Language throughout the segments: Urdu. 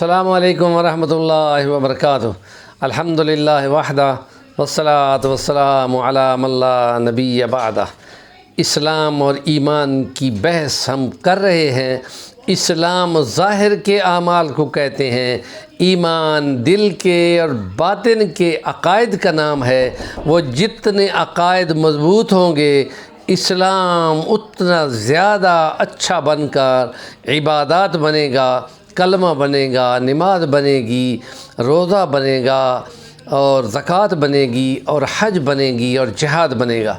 السلام علیکم ورحمۃ اللہ وبرکاتہ۔ الحمدللہ وحدہ والصلاۃ والسلام علی من لا نبی بعدہ۔ اسلام اور ایمان کی بحث ہم کر رہے ہیں۔ اسلام ظاہر کے اعمال کو کہتے ہیں، ایمان دل کے اور باطن کے عقائد کا نام ہے۔ وہ جتنے عقائد مضبوط ہوں گے، اسلام اتنا زیادہ اچھا بن کر عبادات بنے گا، کلمہ بنے گا، نماز بنے گی، روزہ بنے گا، اور زکوٰۃ بنے گی، اور حج بنے گی، اور جہاد بنے گا۔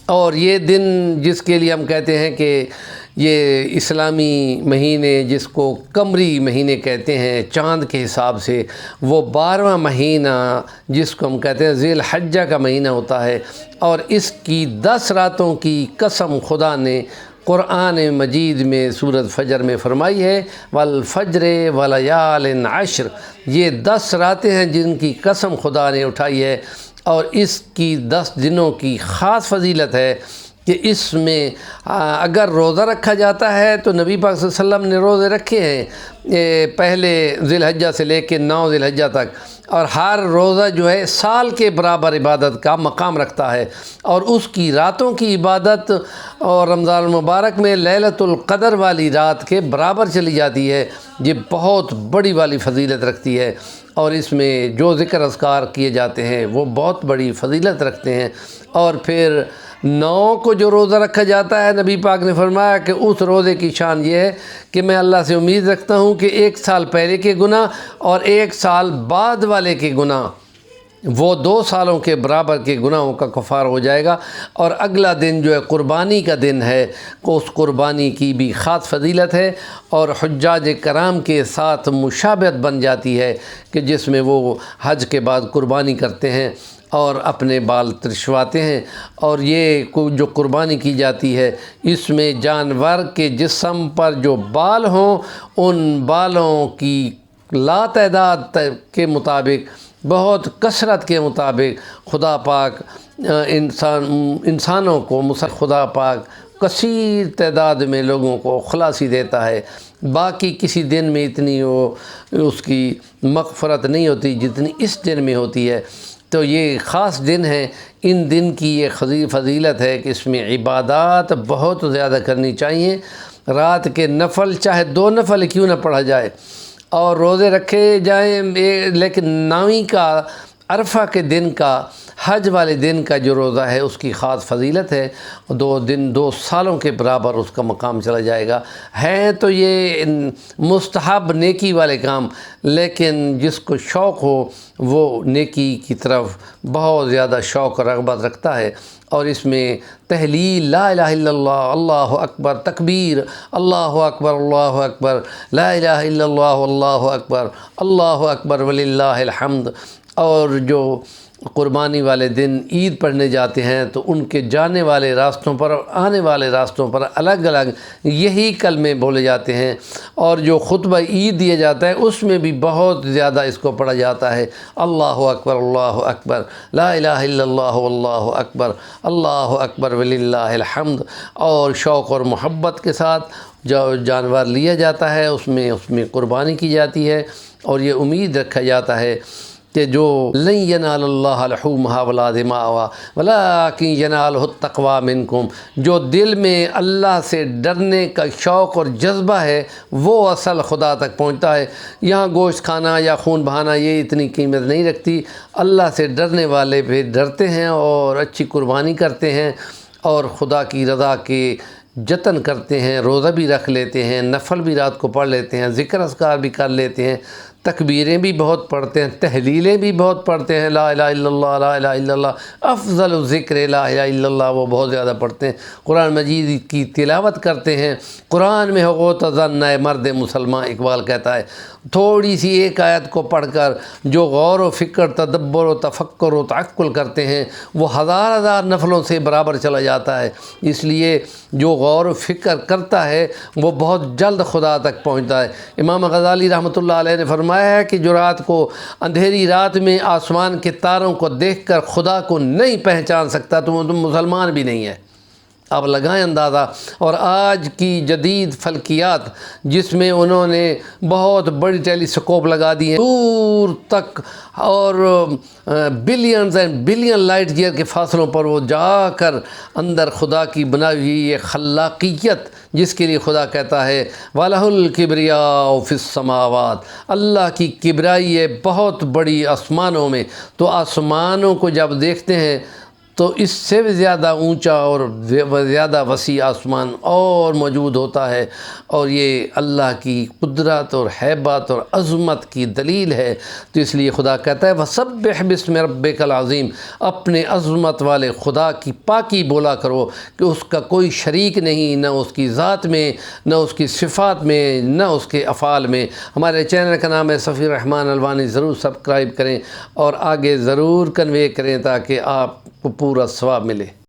اور یہ دن جس کے لیے ہم کہتے ہیں کہ یہ اسلامی مہینے جس کو قمری مہینے کہتے ہیں چاند کے حساب سے، وہ 12واں مہینہ جس کو ہم کہتے ہیں ذی الحجہ کا مہینہ ہوتا ہے، اور اس کی 10 راتوں کی قسم خدا نے قرآن مجید میں سورۃ فجر میں فرمائی ہے، والفجر ولیال عشر۔ یہ 10 راتیں ہیں جن کی قسم خدا نے اٹھائی ہے، اور اس کی 10 دنوں کی خاص فضیلت ہے کہ اس میں اگر روزہ رکھا جاتا ہے تو نبی پاک صلی اللہ علیہ وسلم نے روزے رکھے ہیں پہلے ذی الحجہ سے لے کے 9 ذی الحجہ تک، اور ہر روزہ جو ہے سال کے برابر عبادت کا مقام رکھتا ہے، اور اس کی راتوں کی عبادت اور رمضان المبارک میں لیلۃ القدر والی رات کے برابر چلی جاتی ہے۔ یہ بہت بڑی والی فضیلت رکھتی ہے، اور اس میں جو ذکر اذکار کیے جاتے ہیں وہ بہت بڑی فضیلت رکھتے ہیں۔ اور پھر 9 کو جو روزہ رکھا جاتا ہے، نبی پاک نے فرمایا کہ اس روزے کی شان یہ ہے کہ میں اللہ سے امید رکھتا ہوں کہ 1 سال پہلے کے گناہ اور 1 سال بعد والے کے گناہ، وہ 2 سالوں کے برابر کے گناہوں کا کفارہ ہو جائے گا۔ اور اگلا دن جو ہے قربانی کا دن ہے، اس قربانی کی بھی خاص فضیلت ہے، اور حجاج کرام کے ساتھ مشابہت بن جاتی ہے کہ جس میں وہ حج کے بعد قربانی کرتے ہیں اور اپنے بال ترشواتے ہیں۔ اور یہ جو قربانی کی جاتی ہے، اس میں جانور کے جسم پر جو بال ہوں، ان بالوں کی لا تعداد کے مطابق، بہت کثرت کے مطابق خدا پاک انسانوں کو خدا پاک کثیر تعداد میں لوگوں کو خلاصی دیتا ہے۔ باقی کسی دن میں اتنی اس کی مغفرت نہیں ہوتی جتنی اس دن میں ہوتی ہے۔ تو یہ خاص دن ہے۔ ان دن کی یہ فضیلت ہے کہ اس میں عبادات بہت زیادہ کرنی چاہیے۔ رات کے نفل چاہے 2 نفل کیوں نہ پڑھا جائے، اور روزے رکھے جائیں، لیکن 9ویں کا عرفہ کے دن کا، حج والے دن کا جو روزہ ہے اس کی خاص فضیلت ہے۔ 2 سالوں کے برابر اس کا مقام چلا جائے گا۔ ہیں تو یہ مستحب نیکی والے کام، لیکن جس کو شوق ہو وہ نیکی کی طرف بہت زیادہ شوق اور رغبت رکھتا ہے۔ اور اس میں تحلیل لا الہ الا اللہ، اللہ اکبر، تکبیر اللہ اکبر اللہ اکبر، لا الہ الا اللہ اللہ اکبر، اللہ اکبر وللہ الحمد۔ اور جو قربانی والے دن عید پڑھنے جاتے ہیں تو ان کے جانے والے راستوں پر اور آنے والے راستوں پر الگ الگ یہی کلمے بولے جاتے ہیں، اور جو خطبہ عید دیا جاتا ہے اس میں بھی بہت زیادہ اس کو پڑھا جاتا ہے، اللہ اکبر، لا الہ الا اللہ واللہ اکبر، اللہ اکبر وللہ الحمد۔ اور شوق اور محبت کے ساتھ جو جانور لیا جاتا ہے اس میں قربانی کی جاتی ہے، اور یہ امید رکھا جاتا ہے کہ جو لن ینال اللہ لحومہا ولا دماؤہا ولکن ینالہ التقوی منکم، جو دل میں اللہ سے ڈرنے کا شوق اور جذبہ ہے وہ اصل خدا تک پہنچتا ہے۔ یہاں گوشت کھانا یا خون بہانا یہ اتنی قیمت نہیں رکھتی۔ اللہ سے ڈرنے والے بھی ڈرتے ہیں اور اچھی قربانی کرتے ہیں، اور خدا کی رضا کے جتن کرتے ہیں، روزہ بھی رکھ لیتے ہیں، نفل بھی رات کو پڑھ لیتے ہیں، ذکر اذکار بھی کر لیتے ہیں، تکبیریں بھی بہت پڑھتے ہیں، تحلیلیں بھی بہت پڑھتے ہیں، لا الہ الا اللہ، لا الہ الا اللہ، افضل الذکر لا الہ الا اللہ، وہ بہت زیادہ پڑھتے ہیں، قرآن مجید کی تلاوت کرتے ہیں۔ قرآن میں حقوق ظن ہے مرد مسلمان، اقبال کہتا ہے، تھوڑی سی ایک آیت کو پڑھ کر جو غور و فکر، تدبر و تفکر و تعقل کرتے ہیں وہ ہزار نفلوں سے برابر چلا جاتا ہے۔ اس لیے جو غور و فکر کرتا ہے وہ بہت جلد خدا تک پہنچتا ہے۔ امام غزالی رحمۃ اللہ علیہ نے فرمایا ہے کہ جو رات کو اندھیری رات میں آسمان کے تاروں کو دیکھ کر خدا کو نہیں پہچان سکتا تو وہ مسلمان بھی نہیں ہے۔ آپ لگائیں اندازہ۔ اور آج کی جدید فلکیات جس میں انہوں نے بہت بڑی ٹیلیسکوپ لگا دی ہیں دور تک، اور billions and billion light year کے فاصلوں پر وہ جا کر اندر خدا کی بنائی ہوئی یہ خلاقیت جس کے لیے خدا کہتا ہے وَلَهُ الْكِبْرِيَاءُ فِي السَّمَاوَاتِ، اللہ کی کبریائی ہے بہت بڑی آسمانوں میں۔ تو آسمانوں کو جب دیکھتے ہیں تو اس سے بھی زیادہ اونچا اور زیادہ وسیع آسمان اور موجود ہوتا ہے، اور یہ اللہ کی قدرت اور ہیبت اور عظمت کی دلیل ہے۔ تو اس لیے خدا کہتا ہے وَسَبِّحْ بِاسْمِ رَبِّكَ الْعَظِيمِ، اپنے عظمت والے خدا کی پاکی بولا کرو کہ اس کا کوئی شریک نہیں، نہ اس کی ذات میں، نہ اس کی صفات میں، نہ اس کے افعال میں۔ ہمارے چینل کا نام ہے صفی الرحمن الوانی، ضرور سبسکرائب کریں اور آگے ضرور کنوے کریں تاکہ آپ کو پورا ثواب ملے۔